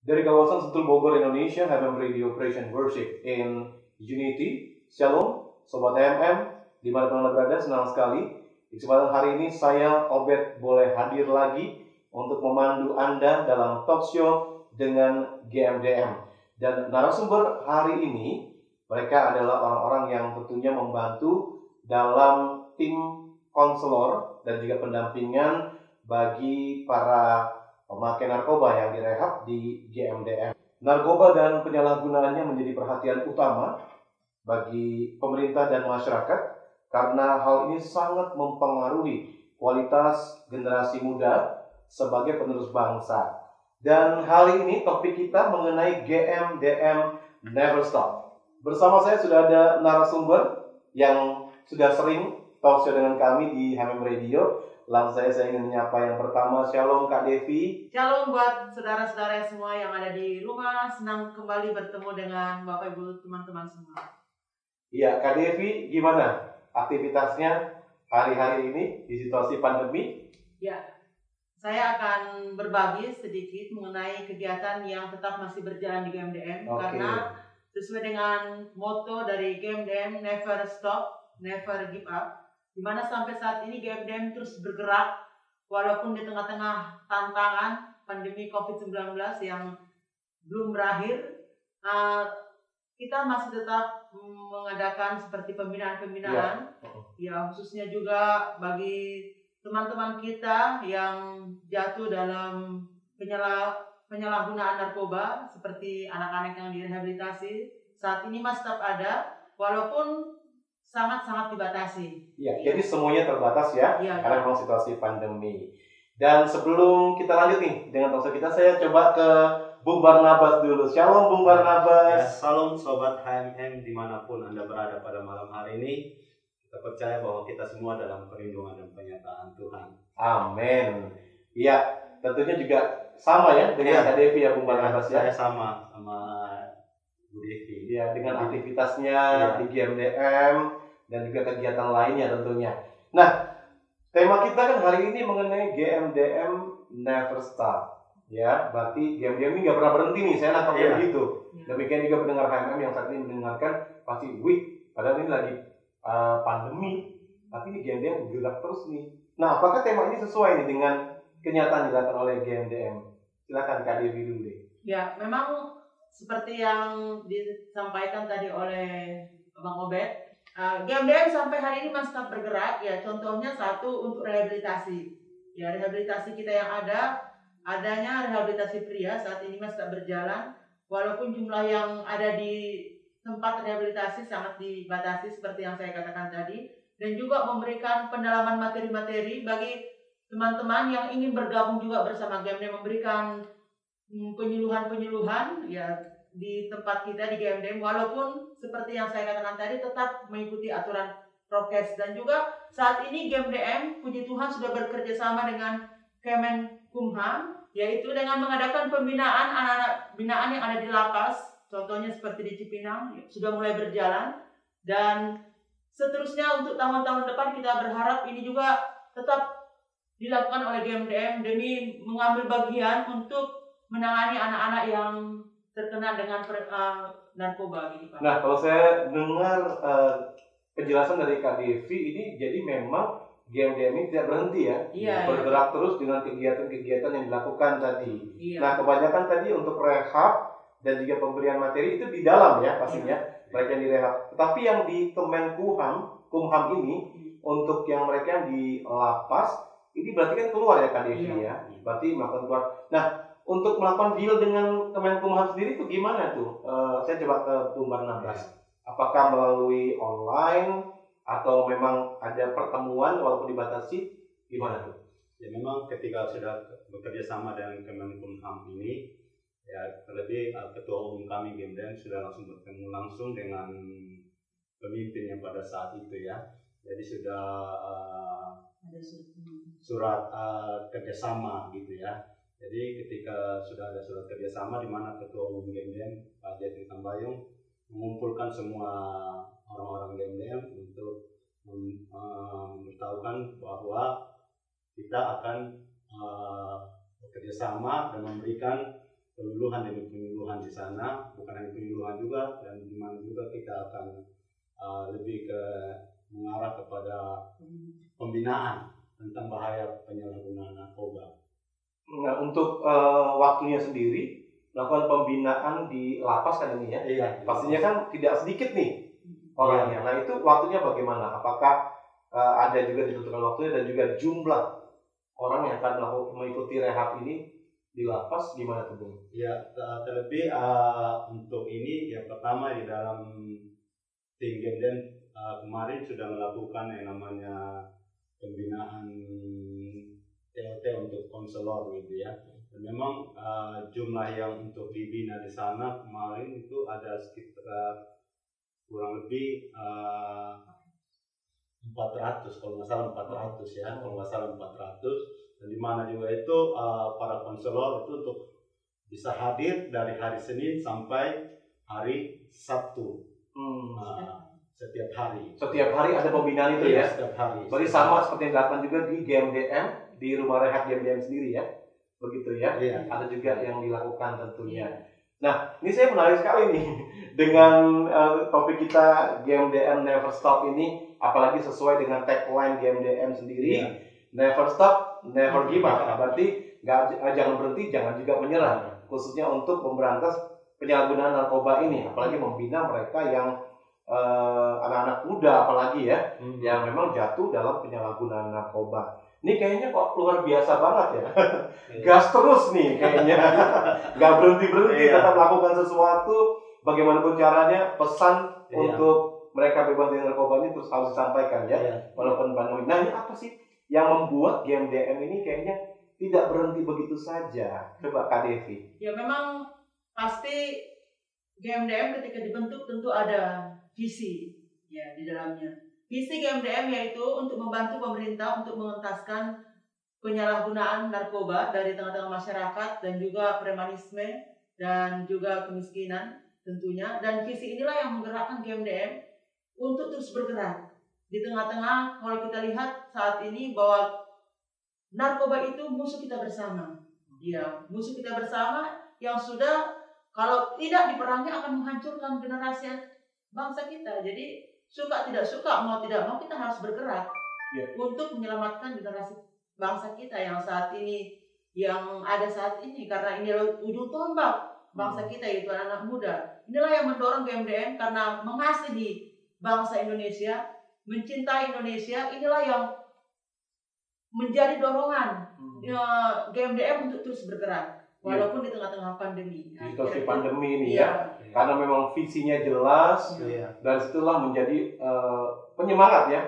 Dari kawasan Sentul Bogor, Indonesia, HMM Radio Operation Worship in Unity. Shalom, Sobat HMM, dimanapun Anda berada, senang sekali. Di kesempatan hari ini saya, Obed, boleh hadir lagi untuk memandu Anda dalam talk show dengan GMDM. Dan narasumber hari ini, mereka adalah orang-orang yang tentunya membantu dalam tim konselor dan juga pendampingan bagi para pemakai narkoba yang direhab di GMDM. Narkoba dan penyalahgunaannya menjadi perhatian utama bagi pemerintah dan masyarakat karena hal ini sangat mempengaruhi kualitas generasi muda sebagai penerus bangsa. Dan hal ini topik kita mengenai GMDM Never Stop. Bersama saya sudah ada narasumber yang sudah sering talk show dengan kami di HMM Radio. Langsung saya ingin menyapa yang pertama. Shalom Kak Devi. Shalom buat saudara-saudara semua yang ada di rumah. Senang kembali bertemu dengan Bapak Ibu teman-teman semua. Iya, Kak Devi, gimana aktivitasnya hari-hari ini di situasi pandemi? Ya, saya akan berbagi sedikit mengenai kegiatan yang tetap masih berjalan di GMDM. Karena sesuai dengan motto dari GMDM, Never Stop, Never Give Up, di mana sampai saat ini GMDM terus bergerak walaupun di tengah-tengah tantangan pandemi COVID-19 yang belum berakhir. Kita masih tetap mengadakan seperti pembinaan-pembinaan, ya khususnya juga bagi teman-teman kita yang jatuh dalam penyalahgunaan narkoba seperti anak-anak yang direhabilitasi. Saat ini masih tetap ada walaupun sangat-sangat dibatasi. Ya, jadi semuanya terbatas ya, karena memang situasi pandemi. Dan sebelum kita lanjut nih dengan talk show kita, saya coba ke Bung Barnabas dulu. Shalom Bung Barnabas. Ya, salam Sobat HMM dimanapun Anda berada pada malam hari ini. Kita percaya bahwa kita semua dalam perlindungan dan penyertaan Tuhan. Amin. Iya, tentunya juga sama ya dengan Kak Devi ya Bung Barnabas ya. Saya sama Bu Devi. Iya, dengan aktivitasnya di GMDM dan juga kegiatan lainnya tentunya. Nah, tema kita kan hari ini mengenai GMDM Never Stop. Ya, berarti GMDM ini nggak pernah berhenti nih, saya nangkapnya begitu. Demikian juga pendengar HMM yang saat ini mendengarkan pasti, padahal ini lagi pandemi, tapi ini GMDM bergerak terus nih. Nah, apakah tema ini sesuai nih dengan kenyataan dilakukan oleh GMDM? Silakan Kak Devi dulu deh. Ya, memang seperti yang disampaikan tadi oleh Bang Obed, GMDM sampai hari ini masih tetap bergerak. Ya, contohnya satu untuk rehabilitasi. Ya, rehabilitasi kita yang adanya rehabilitasi pria saat ini masih tetap berjalan. Walaupun jumlah yang ada di tempat rehabilitasi sangat dibatasi seperti yang saya katakan tadi. Dan juga memberikan pendalaman materi-materi bagi teman-teman yang ingin bergabung juga bersama GMDM, memberikan penyuluhan-penyuluhan ya di tempat kita di GMDM, walaupun seperti yang saya katakan tadi tetap mengikuti aturan prokes. Dan juga saat ini GMDM puji Tuhan sudah bekerja sama dengan Kemenkumham, yaitu dengan mengadakan pembinaan anak-anak binaan yang ada di lapas, contohnya seperti di Cipinang sudah mulai berjalan. Dan seterusnya untuk tahun-tahun depan kita berharap ini juga tetap dilakukan oleh GMDM demi mengambil bagian untuk menangani anak-anak yang terkena dengan narkoba gitu Pak. Nah, kalau saya dengar penjelasan dari Kak Devi ini, jadi memang GMDM ini tidak berhenti ya, bergerak terus dengan kegiatan-kegiatan yang dilakukan tadi. Nah, kebanyakan tadi untuk rehab dan juga pemberian materi itu di dalam ya pastinya, mereka yang direhab. Tetapi yang di Kumham ini, untuk yang mereka yang di lapas, ini berarti kan keluar ya Kak Devi ya, berarti melakukan keluar. Nah, untuk melakukan deal dengan Kemenkumham sendiri itu gimana tuh? Saya coba ke Bung Barnabas. Apakah melalui online atau memang ada pertemuan walaupun dibatasi? Gimana tuh? Ya, memang ketika sudah bekerja sama dengan Kemenkumham ini, ya terlebih Ketua Umum kami GMDM sudah langsung bertemu langsung dengan pemimpinnya pada saat itu ya. Jadi sudah ada surat kerjasama gitu ya. Jadi ketika sudah ada surat kerjasama di mana Ketua Umum GMDM Pak Jati Tambayong mengumpulkan semua orang-orang GMDM untuk memberitahukan bahwa kita akan bekerjasama dan memberikan penyuluhan demi penyuluhan di sana, bukan hanya penyuluhan juga, dan di mana juga kita akan lebih ke mengarah kepada pembinaan tentang bahaya penyalahgunaan narkoba. Nah, untuk waktunya sendiri melakukan pembinaan di lapas kan ini ya? Iya. Pastinya kan tidak sedikit nih orangnya. Nah, itu waktunya bagaimana? Apakah ada juga ditentukan waktunya dan juga jumlah orang yang akan mengikuti rehab ini di lapas gimana tuh Bung? Ya, terlebih untuk ini yang pertama di dalam tim GMDM kemarin sudah melakukan yang namanya pembinaan TOT untuk konselor gitu ya. Dan memang jumlah yang untuk dibina di sana kemarin itu ada sekitar kurang lebih 400 kalau nggak salah 400 ya, kalau nggak salah 400. Dan di mana juga itu para konselor itu untuk bisa hadir dari hari Senin sampai hari Sabtu. Setiap hari. Setiap hari ada pembinaan itu ya? Setiap hari. Berarti sama seperti yang dilakukan juga di GMDM, di rumah rehab GMDM sendiri ya? Begitu ya? Iya. Ada juga yang dilakukan tentunya. Nah, ini saya menarik sekali nih dengan topik kita GMDM Never Stop ini, apalagi sesuai dengan tagline GMDM sendiri, Never Stop, Never Give Up. Berarti jangan berhenti, jangan juga menyerah, khususnya untuk memberantas penyalahgunaan narkoba ini, apalagi membina mereka yang anak-anak muda apalagi ya, yang memang jatuh dalam penyalahgunaan narkoba. Ini kayaknya kok luar biasa banget ya. Gas terus nih kayaknya. Gak berhenti-berhenti, tetap melakukan sesuatu. Bagaimanapun caranya, pesan untuk mereka bebas dari narkoba ini terus harus disampaikan ya. Walaupun pandemi. Nah, ini apa sih yang membuat GMDM ini kayaknya tidak berhenti begitu saja? Coba Kak Devi. Ya memang pasti GMDM ketika dibentuk tentu ada visi ya di dalamnya. Visi GMDM yaitu untuk membantu pemerintah untuk mengentaskan penyalahgunaan narkoba dari tengah-tengah masyarakat dan juga premanisme dan juga kemiskinan tentunya. Dan visi inilah yang menggerakkan GMDM untuk terus bergerak di tengah-tengah. Kalau kita lihat saat ini bahwa narkoba itu musuh kita bersama. Ya, musuh kita bersama yang sudah kalau tidak diperangi akan menghancurkan generasi bangsa kita. Jadi suka tidak suka, mau tidak mau kita harus bergerak untuk menyelamatkan generasi bangsa kita yang saat ini, yang ada saat ini, karena ini ujung tombak bangsa kita yaitu anak muda. Inilah yang mendorong GMDM karena mengasihi bangsa Indonesia, mencintai Indonesia. Inilah yang menjadi dorongan GMDM untuk terus bergerak. Walaupun di tengah-tengah pandemi. Di situasi pandemi ini ya. Karena memang visinya jelas, dan situlah menjadi penyemangat ya.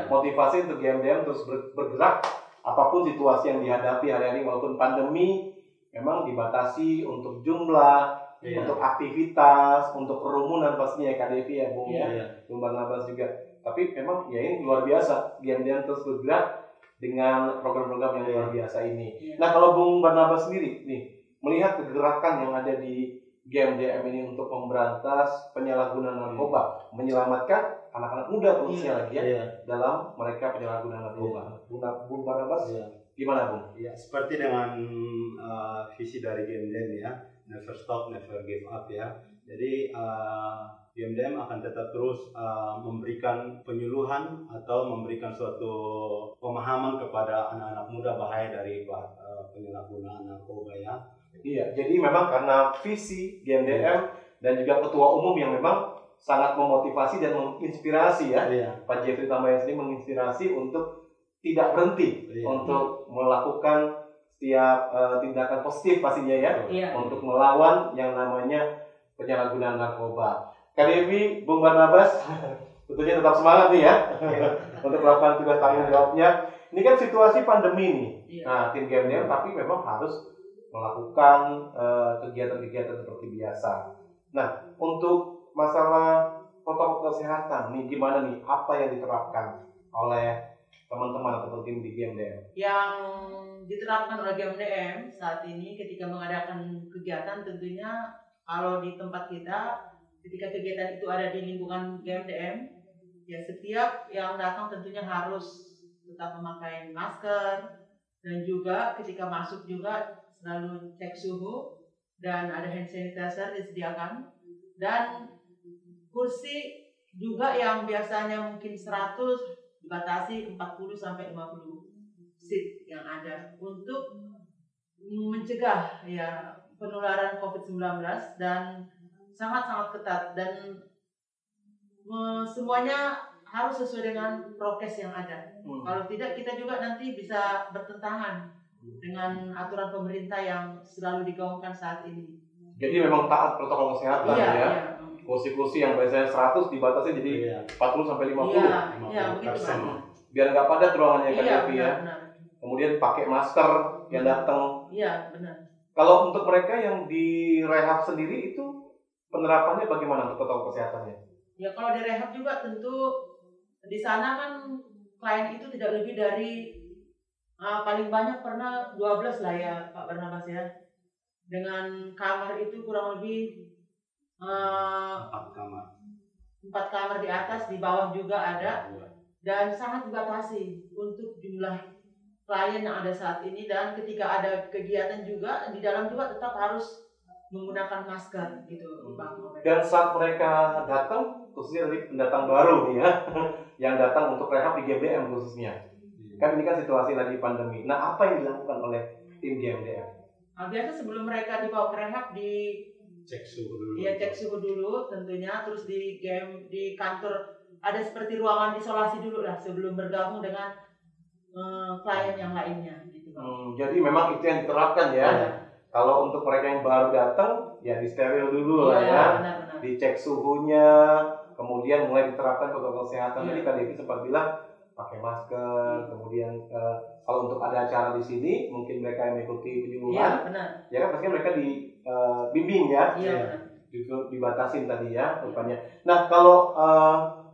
Motivasi untuk GMDM terus bergerak apapun situasi yang dihadapi hari-hari, walaupun pandemi memang dibatasi untuk jumlah, untuk aktivitas, untuk kerumunan pastinya ya Kak Devi ya Bung ya, Bung Barnabas juga. Tapi memang ya ini luar biasa, GMDM terus bergerak dengan program-program yang luar biasa ini. Nah kalau Bung Barnabas sendiri nih, melihat kegerakan yang ada di GMDM ini untuk memberantas penyalahgunaan narkoba, menyelamatkan anak-anak muda khususnya lagi ya, dalam mereka penyalahgunaan narkoba. Bung Barnabas, gimana Bung? Ya, seperti dengan visi dari GMDM ya, Never Stop, Never Give Up ya. Jadi GMDM akan tetap terus memberikan penyuluhan atau memberikan suatu pemahaman kepada anak-anak muda bahaya dari penyalahgunaan narkoba ya. Iya, jadi memang karena visi GMDM dan juga ketua umum yang memang sangat memotivasi dan menginspirasi ya. Pak Jeffrey Tambayong sendiri menginspirasi untuk tidak berhenti untuk melakukan setiap tindakan positif pastinya ya, untuk melawan yang namanya penyalahgunaan narkoba. Kak Devi, Bung Barnabas, tentunya tetap semangat nih ya untuk melakukan tugas tanggung jawabnya. Ini kan situasi pandemi nih. Nah, tim GMDM tapi memang harus melakukan kegiatan-kegiatan seperti biasa. Nah, untuk masalah protokol kesehatan nih gimana nih? Apa yang diterapkan oleh teman-teman atau tim di GMDM? Yang diterapkan oleh GMDM saat ini ketika mengadakan kegiatan tentunya kalau di tempat kita ketika kegiatan itu ada di lingkungan GMDM, ya setiap yang datang tentunya harus tetap memakai masker dan juga ketika masuk juga selalu cek suhu dan ada hand sanitizer disediakan, dan kursi juga yang biasanya mungkin 100 dibatasi 40 sampai 50 seat yang ada untuk mencegah ya penularan COVID-19, dan sangat-sangat ketat, dan semuanya harus sesuai dengan prokes yang ada. Kalau tidak, kita juga nanti bisa bertentangan dengan aturan pemerintah yang selalu digaungkan saat ini. Jadi memang taat protokol kesehatan ya. Iya. Kursi-kursi yang biasanya 100 dibatasi jadi 40 sampai 50. Iya, begitu Pak. Biar nggak padat ruangannya kan Iya, ya. benar. Kemudian pakai masker yang datang. Iya, benar. Kalau untuk mereka yang di rehab sendiri itu penerapannya bagaimana untuk protokol kesehatannya? Ya kalau di rehab juga tentu di sana kan klien itu tidak lebih dari paling banyak pernah 12 lah ya Pak Barnabas ya. Dengan kamar itu kurang lebih 4 kamar. 4 kamar di atas, di bawah juga ada, dan sangat dibatasi untuk jumlah klien yang ada saat ini. Dan ketika ada kegiatan juga di dalam juga tetap harus menggunakan masker gitu Bang. Dan saat mereka datang, khususnya dari pendatang baru nih ya, yang datang untuk rehab di GMDM khususnya, kan ini kan situasi lagi pandemi. Nah, apa yang dilakukan oleh tim GMDM? Biasa sebelum mereka dibawa ke rehab cek suhu dulu. Iya, cek suhu dulu tentunya, terus di kantor ada seperti ruangan isolasi dulu lah sebelum bergabung dengan klien yang lainnya gitu. Jadi memang itu yang diterapkan ya. Kalau untuk mereka yang baru datang ya disteril dulu lah ya. Benar. Dicek suhunya, kemudian mulai diterapkan protokol kesehatan. Jadi Kak Devi sempat bilang pakai masker, kemudian kalau untuk ada acara di sini mungkin mereka yang mengikuti penyuluhan. Ya kan pastinya mereka dibimbing ya. Dibatasin tadi ya rupanya. Nah, kalau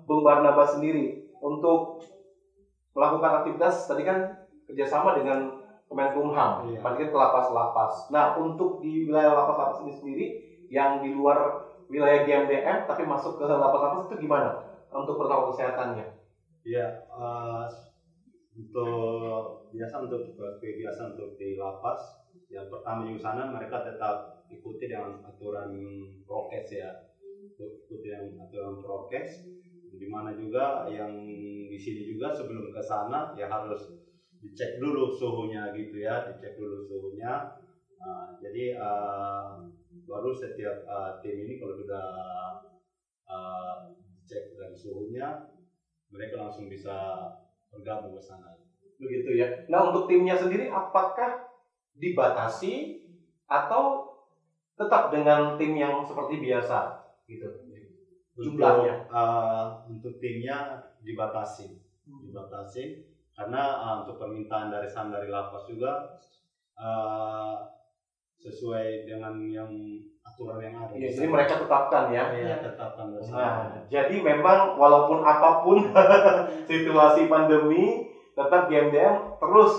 Bung Barnabas sendiri untuk melakukan aktivitas tadi kan kerjasama dengan Kemenkumham, pasti ke lapas-lapas. Nah, untuk di wilayah lapas-lapas ini sendiri yang di luar wilayah GMDM tapi masuk ke lapas-lapas itu gimana untuk protokol kesehatannya? Iya, untuk kebiasaan untuk di lapas, yang pertama di sana mereka tetap ikuti dengan aturan prokes ya, ikuti dengan aturan prokes. Di mana juga yang di sini juga sebelum ke sana ya harus dicek dulu suhunya gitu ya, jadi baru setiap tim ini kalau sudah dicek dari suhunya, mereka langsung bisa bergabung ke sana. Begitu ya. Nah, untuk timnya sendiri apakah dibatasi atau tetap dengan tim yang seperti biasa gitu? Jumlahnya untuk timnya dibatasi karena untuk permintaan dari lapas juga sesuai dengan yang aturan yang ada. Jadi mereka tetapkan ya. Tetapkan bersama. Nah, jadi memang walaupun apapun situasi pandemi, tetap GMDM terus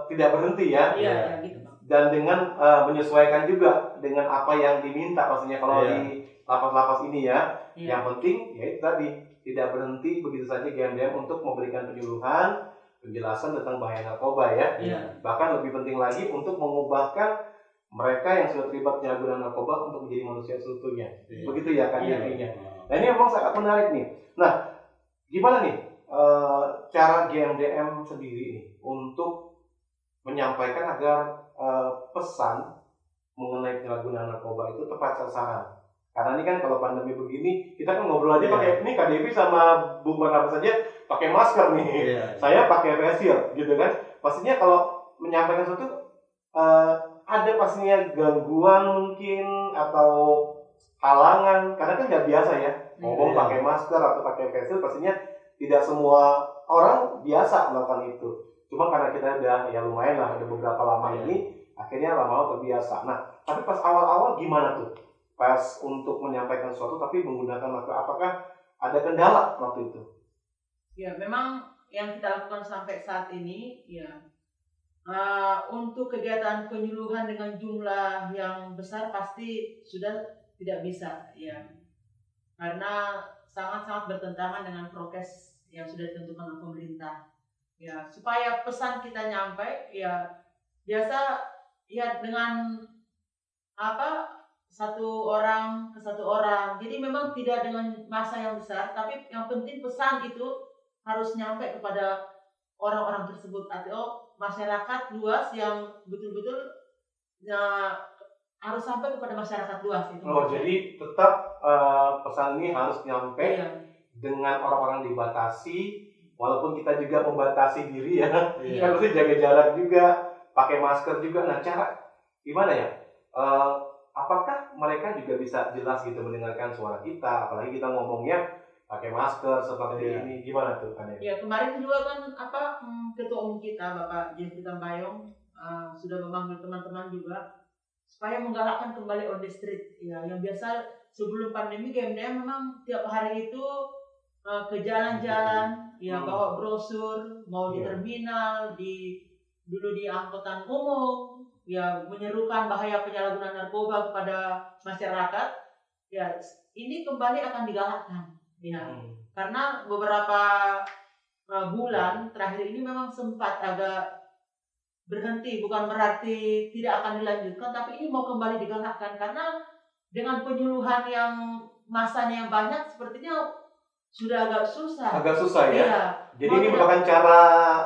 tidak berhenti ya. Gitu. Dan dengan menyesuaikan juga dengan apa yang diminta pastinya kalau di lapas-lapas ini ya. Yang penting ya itu tadi tidak berhenti begitu saja GMDM untuk memberikan penyuluhan, penjelasan tentang bahaya narkoba ya. Bahkan lebih penting lagi untuk mengubahkan mereka yang sudah terlibat penyalahgunaan narkoba untuk menjadi manusia seutuhnya. Begitu ya kan intinya. Nah, ini memang sangat menarik nih. Nah, gimana nih cara GMDM sendiri nih untuk menyampaikan agar pesan mengenai penyalahgunaan narkoba itu tepat sasaran? Karena ini kan kalau pandemi begini, kita kan ngobrol aja pakai ini Kak Devi sama Bung Barnabas saja pakai masker nih. Saya pakai face shield gitu kan. Pastinya kalau menyampaikan sesuatu ada pastinya gangguan mungkin atau halangan, karena kan nggak biasa ya ngomong pakai masker atau pakai face shield. Pastinya tidak semua orang biasa melakukan itu. Cuma karena kita udah ya lumayan lah ada beberapa lama ini, akhirnya lama-lama terbiasa. Nah, tapi pas awal-awal gimana tuh? Pas untuk menyampaikan sesuatu tapi menggunakan masker, apakah ada kendala waktu itu? Ya, memang yang kita lakukan sampai saat ini ya untuk kegiatan penyuluhan dengan jumlah yang besar pasti sudah tidak bisa ya, karena sangat-sangat bertentangan dengan prokes yang sudah ditentukan oleh pemerintah ya. Supaya pesan kita nyampe ya biasa ya dengan satu orang ke satu orang. Jadi memang tidak dengan masa yang besar, tapi yang penting pesan itu harus nyampe kepada orang-orang tersebut atau masyarakat luas yang betul-betul harus sampai kepada masyarakat luas itu. Jadi tetap pesan ini harus nyampe dengan orang-orang dibatasi, walaupun kita juga membatasi diri ya. Kan mesti jaga jarak juga, pakai masker juga. Nah, cara gimana ya? Apakah mereka juga bisa jelas gitu mendengarkan suara kita, apalagi kita ngomongnya pakai masker seperti ini, gimana tuh kan? Ya, kemarin juga kan ketua umum kita Bapak Jeffrey Tambayong sudah memanggil teman-teman juga supaya menggalakkan kembali on the street ya, yang biasa sebelum pandemi GMDM memang tiap hari itu ke jalan-jalan ya, bawa brosur, mau di terminal, dulu di angkutan umum ya, menyerukan bahaya penyalahgunaan narkoba kepada masyarakat ya. Ini kembali akan digalakkan ya, karena beberapa bulan terakhir ini memang sempat agak berhenti, bukan berarti tidak akan dilanjutkan, tapi ini mau kembali digalakkan karena dengan penyuluhan yang masanya yang banyak sepertinya sudah agak susah. Agak susah ya. Iya. Jadi ini merupakan cara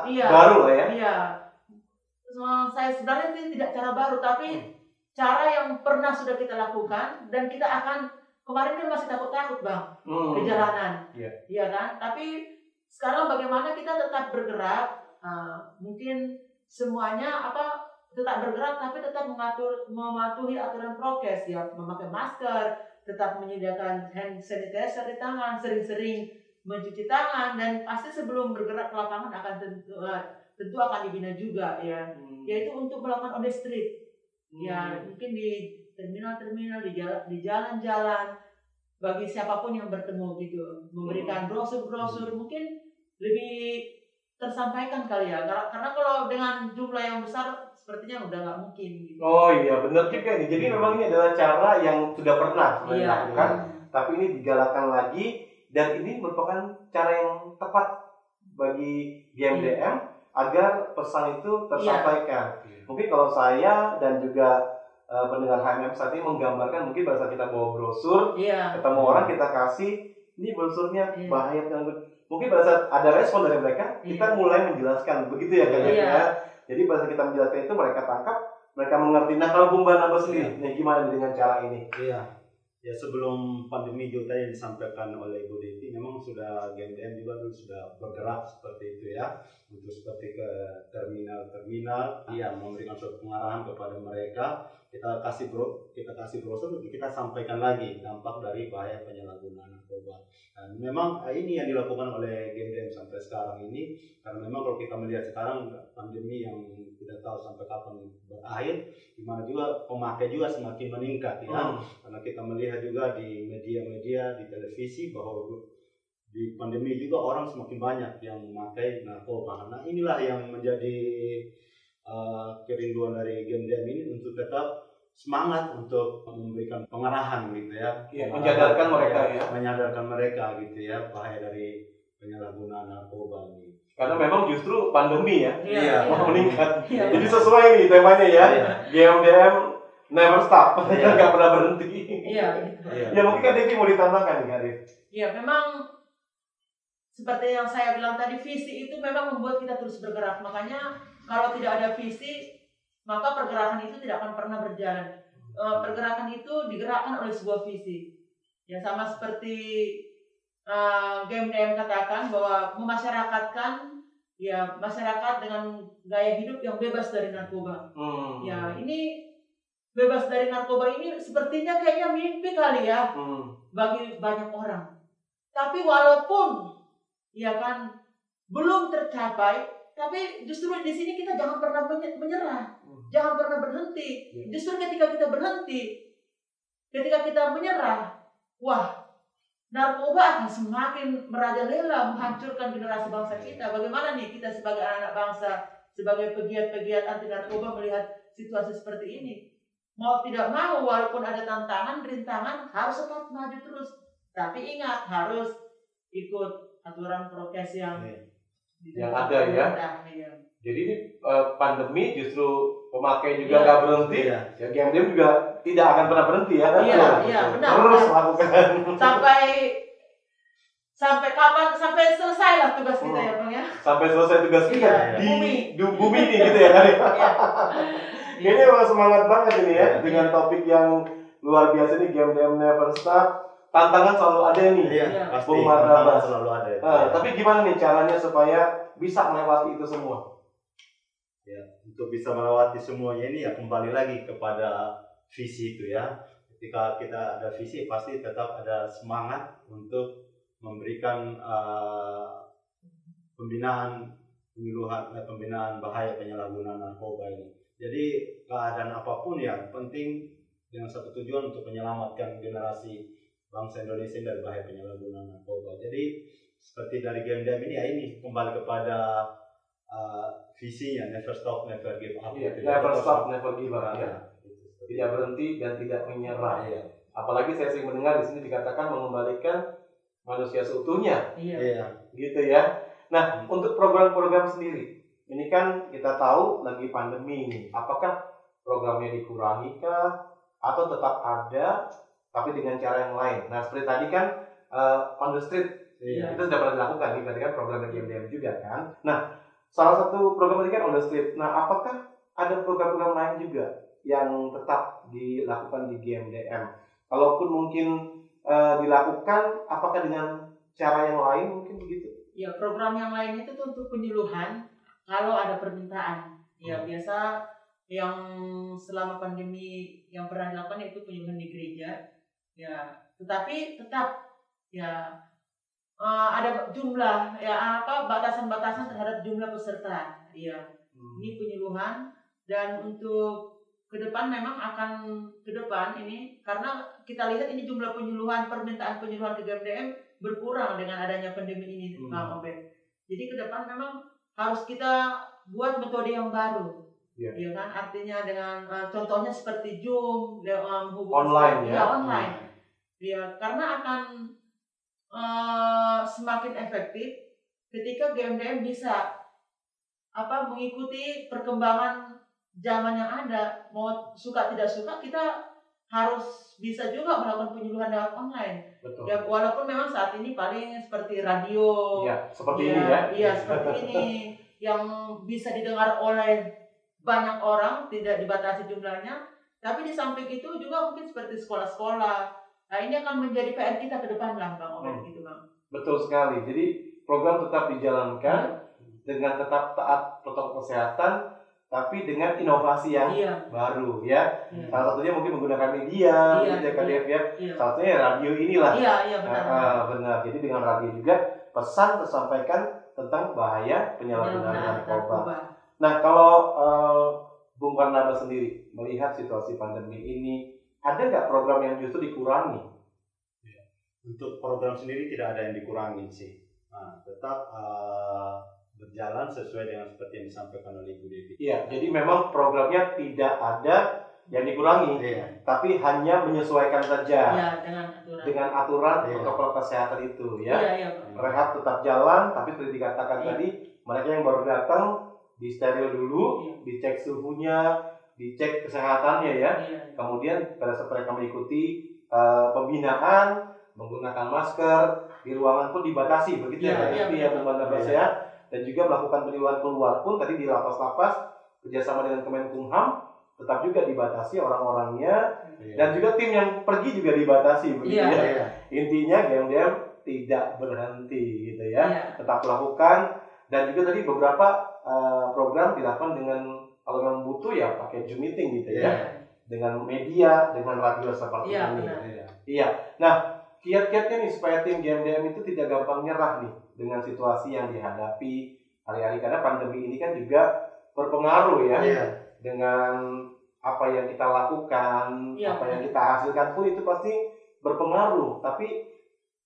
baru lah ya. Iya. Saya sebenarnya ini tidak cara baru, tapi cara yang pernah sudah kita lakukan dan kita akan, kemarin kan masih takut-takut Bang ke jalanan, iya kan? Tapi sekarang bagaimana kita tetap bergerak, mungkin semuanya tetap bergerak tapi tetap mematuhi aturan prokes ya, memakai masker, tetap menyediakan hand sanitizer di tangan, sering-sering mencuci tangan, dan pasti sebelum bergerak ke lapangan akan tentu akan dibina juga ya, yaitu untuk melakukan on the street ya, mungkin di terminal-terminal, di jalan-jalan, bagi siapapun yang bertemu gitu, memberikan brosur-brosur, mungkin lebih tersampaikan kali ya, karena kalau dengan jumlah yang besar sepertinya udah nggak mungkin gitu. Oh iya, benar juga nih. Jadi memang ini adalah cara yang sudah pernah dilakukan, tapi ini digalakkan lagi, dan ini merupakan cara yang tepat bagi GMDM agar pesan itu tersampaikan. Mungkin kalau saya dan juga pendengar HMM saat ini menggambarkan, mungkin pada saat kita bawa brosur, ketemu orang, kita kasih ini brosurnya bahaya penyalahgunaan. Mungkin pada saat ada respon dari mereka, kita mulai menjelaskan, begitu ya kan ya. Jadi pada saat kita menjelaskan itu, mereka tangkap, mereka mengerti. Nah, kalau Bung Barnaba sendiri, gimana dengan cara ini? Ya, sebelum pandemi juga yang disampaikan oleh Ibu Devi, memang sudah GMDM juga sudah bergerak seperti itu ya, untuk seperti ke terminal-terminal, memberikan suatu pengarahan kepada mereka. Kita kasih brosur, kita sampaikan lagi dampak dari bahaya penyalahgunaan narkoba. Dan memang ini yang dilakukan oleh GMDM sampai sekarang ini, karena memang kalau kita melihat sekarang pandemi yang tidak tahu sampai kapan berakhir, dimana juga pemakai juga semakin meningkat ya, karena kita melihat juga di media-media, di televisi bahwa di pandemi juga orang semakin banyak yang memakai narkoba. Nah, inilah yang menjadi kerinduan dari GMDM ini untuk tetap semangat untuk memberikan pengarahan gitu ya, menyadarkan mereka gitu ya, bahaya dari penyalahgunaan narkoba ini. Karena memang justru pandemi ya, meningkat. Jadi sesuai nih temanya ya, GMDM never stop, nggak pernah berhenti. Ya mungkin kan Devi mau ditambahkan nih Arif. Ya memang seperti yang saya bilang tadi, visi itu memang membuat kita terus bergerak. Makanya kalau tidak ada visi, maka pergerakan itu tidak akan pernah berjalan. Pergerakan itu digerakkan oleh sebuah visi. Ya sama seperti GMDM katakan bahwa memasyarakatkan ya masyarakat dengan gaya hidup yang bebas dari narkoba. Ya ini bebas dari narkoba ini sepertinya kayaknya mimpi kali ya bagi banyak orang. Tapi walaupun ya kan belum tercapai, tapi justru di sini kita jangan pernah menyerah, jangan pernah berhenti. Justru ketika kita berhenti, ketika kita menyerah, narkoba akan semakin merajalela menghancurkan generasi bangsa kita. Bagaimana nih kita sebagai anak bangsa, sebagai pegiat-pegiat anti narkoba melihat situasi seperti ini? Mau tidak mau, walaupun ada tantangan, rintangan, harus tetap maju terus. Tapi ingat, harus ikut aturan prokes yang ada ya. Jadi ini pandemi justru pemakai juga nggak berhenti. Ya GMDM juga tidak akan pernah berhenti ya. Iya, benar. Terus lakukan. Sampai kapan? Sampai selesai lah tugas kita ya Bang ya. Sampai selesai tugas kita Iya, di bumi ini gitu ya. Iya. Ini emang semangat banget ini ya dengan topik yang luar biasa nih, Game Jam Never Stop. Tantangan selalu ada nih. Iya, Iya. pasti. Bung Tantangan Barnabas. selalu ada. Tapi gimana nih caranya supaya bisa melewati itu semua? Ya, untuk bisa melewati semuanya ini ya kembali lagi kepada visi itu ya. Ketika kita ada visi pasti tetap ada semangat untuk memberikan pembinaan bahaya penyalahgunaan narkoba ini. Jadi keadaan apapun yang penting dengan satu tujuan untuk menyelamatkan generasi bangsa Indonesia dari bahaya penyalahgunaan narkoba. Jadi seperti dari Game Jam ini ya ini kembali kepada visinya never stop, never give up. Never stop, never give up. Ya. Tidak berhenti dan tidak menyerah. Iya. Apalagi saya sering mendengar di sini dikatakan mengembalikan manusia seutuhnya. Iya. Gitu ya. Nah, untuk program-program sendiri, ini kan kita tahu lagi pandemi ini. Apakah programnya dikurangi kah atau tetap ada tapi dengan cara yang lain? Nah, seperti tadi kan on the street Iya. itu sudah pernah dilakukan nih, berarti kan program GMDM juga kan. Nah, salah satu program tadi kan on the street. Nah, apakah ada program-program lain juga yang tetap dilakukan di GMDM? Kalaupun mungkin dilakukan, apakah dengan cara yang lain mungkin begitu? Ya, program yang lain itu untuk penyuluhan kalau ada permintaan. Ya, biasa yang selama pandemi yang pernah dilakukan itu penyuluhan di gereja. Ya, tetapi tetap ya ada jumlah ya batasan-batasan terhadap jumlah peserta. Ya. Ini penyuluhan dan untuk ke depan memang akan ke depan ini karena kita lihat ini jumlah penyuluhan permintaan penyuluhan ke GMDM berkurang dengan adanya pandemi ini Bang Obed. Jadi ke depan memang harus kita buat metode yang baru. Ya kan artinya dengan contohnya seperti Zoom, online ya. Online. Ya, karena akan semakin efektif ketika GMDM bisa mengikuti perkembangan zaman yang ada. Mau suka tidak suka kita harus bisa juga melakukan penyuluhan lewat online. Betul. Ya, walaupun memang saat ini paling seperti radio. Ya, seperti ini ya. Iya, seperti ini yang bisa didengar oleh banyak orang, tidak dibatasi jumlahnya. Tapi di samping itu juga mungkin seperti sekolah-sekolah. Nah, ini akan menjadi PR kita ke depan lah, Bang Obed, gitu, Bang. Betul sekali. Jadi program tetap dijalankan dengan tetap taat protokol kesehatan, tapi dengan inovasi yang baru ya. Salah satunya mungkin menggunakan media, gitu ya, KDF ya. Salah satunya radio inilah. Iya, benar. Benar. Jadi dengan radio juga pesan tersampaikan tentang bahaya penyalahgunaan narkoba. Nah, kalau Bung Barnabas sendiri melihat situasi pandemi ini, ada nggak program yang justru dikurangi? Untuk program sendiri tidak ada yang dikurangi sih. Nah, tetap berjalan sesuai dengan seperti yang disampaikan oleh Ibu Devi. Iya, jadi memang programnya tidak ada yang dikurangi, tapi hanya menyesuaikan saja. Ya, dengan aturan protokol kesehatan itu ya. Iya. Rehab tetap jalan, tapi seperti dikatakan tadi, mereka yang baru datang di steril dulu, dicek suhunya, dicek kesehatannya ya. Kemudian pada saat mereka mengikuti pembinaan, menggunakan masker, di ruangan pun dibatasi, begitu ya Bung Barnabas ya. Dan juga melakukan penyuluhan keluar pun tadi di lapas-lapas kerjasama dengan Kemenkumham tetap juga dibatasi orang-orangnya dan juga tim yang pergi juga dibatasi, begitu ya. Intinya GMDM tidak berhenti gitu ya, tetap lakukan. Dan juga tadi beberapa program dilakukan dengan kalau memang butuh ya pakai Zoom meeting gitu ya, dengan media, dengan radio seperti ini. Iya. Nah, kiat-kiatnya nih supaya tim GMDM itu tidak gampang nyerah nih dengan situasi yang dihadapi hari-hari, karena pandemi ini kan juga berpengaruh ya dengan apa yang kita lakukan, apa yang kita hasilkan pun itu pasti berpengaruh. Tapi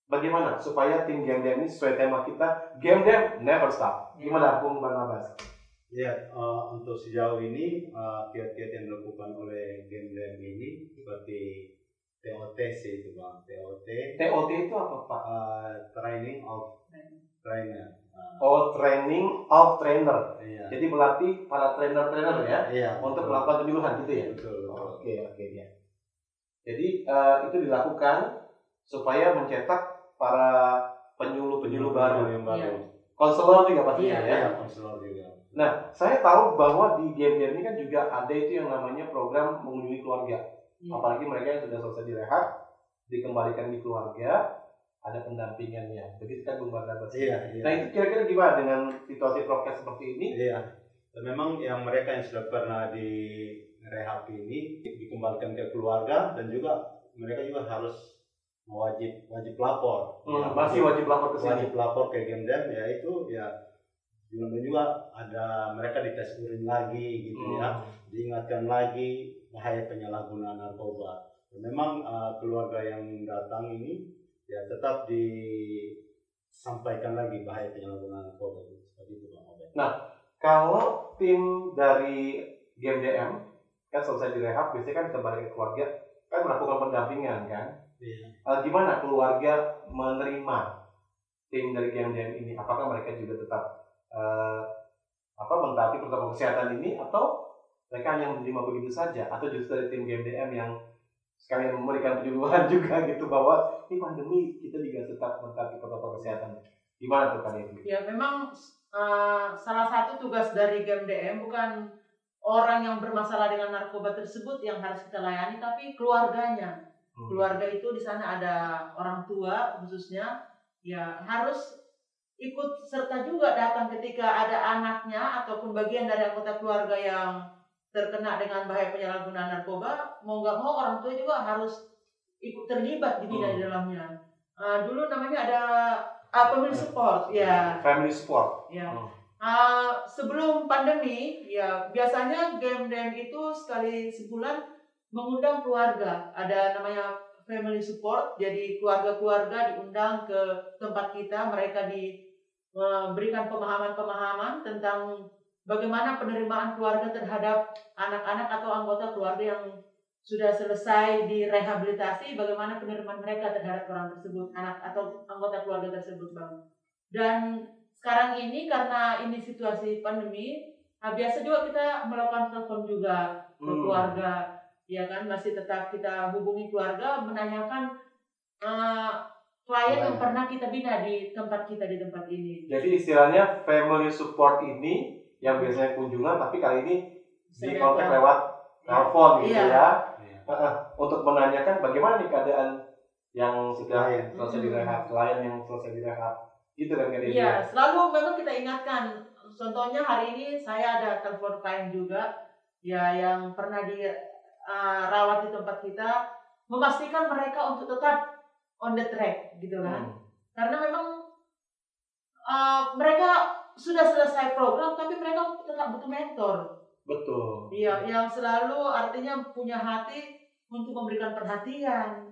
bagaimana supaya tim GMDM ini sesuai tema kita, GMDM Never Stop? Gimana Bung Barnabas? Ya, untuk sejauh ini kiat-kiat yang dilakukan oleh GMDM ini seperti TOT sih itu Bang. TOT itu apa Pak? Training of Trainer. Training of Trainer. Iya. Jadi melatih para trainer ya, untuk melakukan penyuluhan gitu ya. Betul. Oke ya. Jadi itu dilakukan supaya mencetak para penyuluh baru, yang baru. konselor juga pastinya ya. Iya, konselor juga. Nah, saya tahu bahwa di game-game ini kan juga ada itu yang namanya program mengunjungi keluarga. Apalagi mereka yang sudah selesai direhab, dikembalikan di keluarga, ada pendampingannya. Begitu kan Bung Barnabas? Iya. Nah, itu kira-kira gimana dengan situasi prokes seperti ini? Iya. Dan memang yang mereka yang sudah pernah di rehab ini dikembalikan ke keluarga, dan juga mereka juga harus wajib lapor. Masih wajib lapor ke sini. Wajib lapor ke Gemdem, ya itu ya. Dan juga ada mereka dites urin lagi gitu ya, diingatkan lagi bahaya penyalahgunaan narkoba. Dan memang keluarga yang datang ini ya tetap disampaikan lagi bahaya penyalahgunaan narkoba itu, seperti itu Bang Obed. Nah, kalau tim dari GMDM kan selesai direhab, biasanya kan kembali ke keluarga kan melakukan pendampingan kan. Iya. Gimana keluarga menerima tim dari GMDM ini? Apakah mereka juga tetap mentaati protokol kesehatan ini, atau mereka hanya menerima begitu saja, atau justru dari tim GMDM yang sekalian memberikan penyuluhan juga gitu bahwa ini pandemi kita juga tetap mentaati protokol kesehatan. Gimana tuh Kak Devi? Ya memang salah satu tugas dari GMDM bukan orang yang bermasalah dengan narkoba tersebut yang harus kita layani, tapi keluarganya. Keluarga itu di sana ada orang tua khususnya, ya harus ikut serta juga datang ketika ada anaknya ataupun bagian dari anggota keluarga yang terkena dengan bahaya penyalahgunaan narkoba. Mau nggak mau orang tua juga harus ikut terlibat di dalamnya. Dulu namanya ada family support, ya. Family support. Ya. Sebelum pandemi, ya biasanya GMDM itu sekali sebulan mengundang keluarga. Ada namanya family support, jadi keluarga-keluarga diundang ke tempat kita, mereka diberikan pemahaman-pemahaman tentang bagaimana penerimaan keluarga terhadap anak-anak atau anggota keluarga yang sudah selesai direhabilitasi, bagaimana penerimaan mereka terhadap orang tersebut, anak atau anggota keluarga tersebut, Bang. Dan sekarang ini karena ini situasi pandemi, biasa juga kita melakukan telepon juga ke keluarga, ya kan, masih tetap kita hubungi keluarga, menanyakan klien yang pernah kita bina di tempat kita di tempat ini. Jadi istilahnya family support ini yang biasanya kunjungan, tapi kali ini dikontak lewat telepon gitu ya. Untuk menanyakan bagaimana nih keadaan yang sudah selesai direhab, klien yang selesai direhab, gitu kan Kak Devi? Iya, selalu memang kita ingatkan. Contohnya hari ini saya ada telepon klien juga, ya yang pernah dirawat di tempat kita, memastikan mereka untuk tetap on the track, gitu kan? Karena memang mereka sudah selesai program, tapi mereka tetap butuh mentor. Betul. Iya, yang selalu artinya punya hati untuk memberikan perhatian.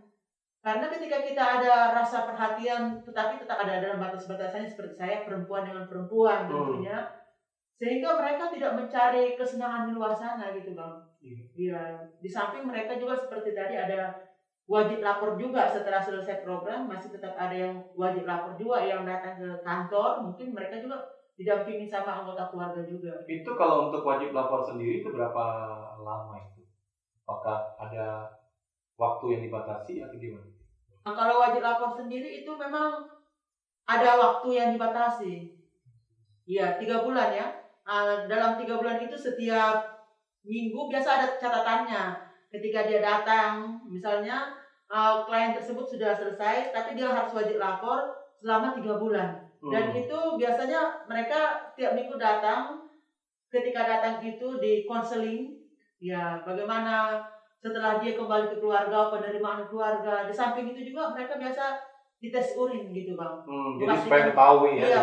Karena ketika kita ada rasa perhatian, tetapi tetap ada dalam batas-batasannya, seperti saya perempuan dengan perempuan tentunya, sehingga mereka tidak mencari kesenangan di luar sana gitu Bang. Iya. Di samping mereka juga seperti tadi ada wajib lapor juga setelah selesai program, masih tetap ada yang wajib lapor juga yang datang ke kantor, mungkin mereka juga didampingi sama anggota keluarga juga. Itu kalau untuk wajib lapor sendiri itu berapa lama itu? Apakah ada waktu yang dibatasi atau gimana? Nah, kalau wajib lapor sendiri itu memang ada waktu yang dibatasi. Iya, 3 bulan ya. Dalam 3 bulan itu setiap minggu biasa ada catatannya. Ketika dia datang, misalnya klien tersebut sudah selesai, tapi dia harus wajib lapor selama 3 bulan. Dan itu biasanya mereka tiap minggu datang. Ketika datang itu di konseling, ya bagaimana setelah dia kembali ke keluarga, penerimaan keluarga. Di samping itu juga mereka biasa dites urin gitu Bang. Jadi supaya ketahui ya,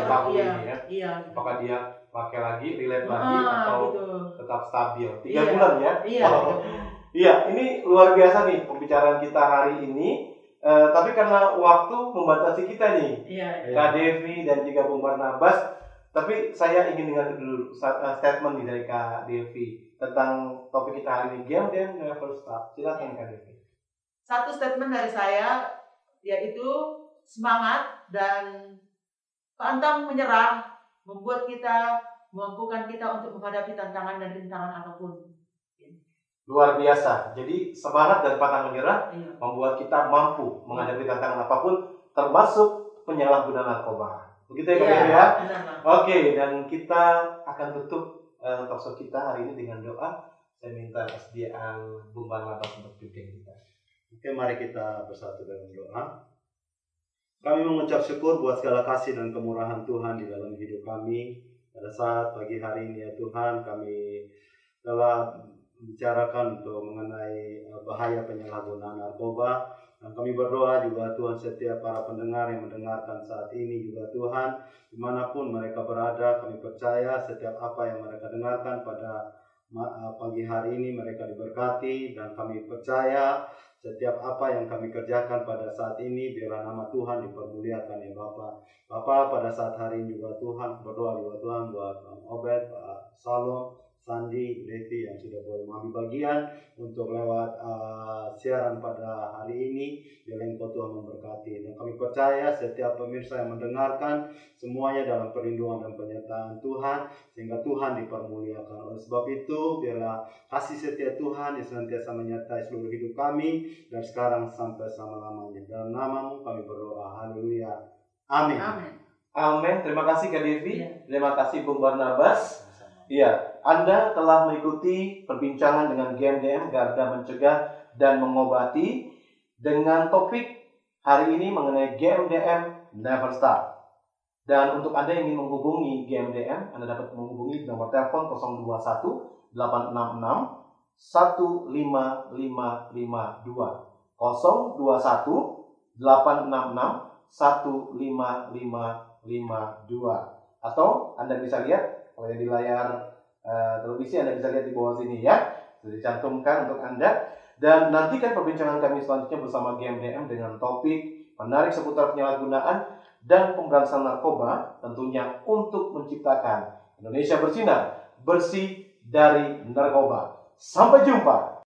iya. Apakah dia pakai lagi, relate lagi, atau gitu. Tetap stabil. 3 bulan ya? Iya. Iya, ini luar biasa nih pembicaraan kita hari ini. Tapi karena waktu membatasi kita nih, Kak Devi dan juga Bung Barnabas. Tapi saya ingin dengar dulu statement nih dari Kak Devi tentang topik kita hari ini, GMDM Never Stop. Silakan Kak Devi. Satu statement dari saya yaitu semangat dan pantang menyerah membuat kita, memampukan kita untuk menghadapi tantangan dan rintangan apapun. Luar biasa. Jadi semangat dan pantang menyerah Iya. membuat kita mampu menghadapi tantangan apapun, termasuk penyalahgunaan narkoba. Begitu ya Kak Devi ya? Benar, Bang. Oke, dan kita akan tutup talkshow kita hari ini dengan doa. Saya minta persediaan Bung Barnabas untuk pimpin kita. Oke, mari kita bersatu dalam doa. Kami mengucap syukur buat segala kasih dan kemurahan Tuhan di dalam hidup kami. Pada saat pagi hari ini ya Tuhan, kami telah bicarakan untuk mengenai bahaya penyalahgunaan narkoba. Dan kami berdoa juga Tuhan setiap para pendengar yang mendengarkan saat ini juga Tuhan, dimanapun mereka berada, kami percaya setiap apa yang mereka dengarkan pada pagi hari ini mereka diberkati, dan kami percaya setiap apa yang kami kerjakan pada saat ini biarlah nama Tuhan dipermuliakan ya Bapa. Bapa, pada saat hari ini juga Tuhan berdoa juga Tuhan buat Obed, Pak Salom, Sandi, Devi yang sudah boleh mengambil bagian untuk lewat siaran pada hari ini. Biarlah Engkau Tuhan memberkati, dan kami percaya setiap pemirsa yang mendengarkan semuanya dalam perlindungan dan penyertaan Tuhan, sehingga Tuhan dipermuliakan. Oleh sebab itu biarlah kasih setia Tuhan yang senantiasa menyertai seluruh hidup kami dan sekarang sampai selama-lamanya. Dalam nama-Mu kami berdoa. Haleluya. Amin. Amin. Amin. Terima kasih Kak Devi. Iya. Terima kasih Bung Barnabas. Iya, Anda telah mengikuti perbincangan dengan GMDM Garda Mencegah dan Mengobati dengan topik hari ini mengenai GMDM Never Stop. Dan untuk Anda yang ingin menghubungi GMDM, Anda dapat menghubungi nomor telepon 021 866 15552 021 866 15552. Atau Anda bisa lihat kalau di layar televisi, Anda bisa lihat di bawah sini ya, sudah dicantumkan untuk Anda. Dan nantikan perbincangan kami selanjutnya bersama GMDM dengan topik menarik seputar penyalahgunaan dan pemberantasan narkoba, tentunya untuk menciptakan Indonesia bersinar, bersih dari narkoba. Sampai jumpa.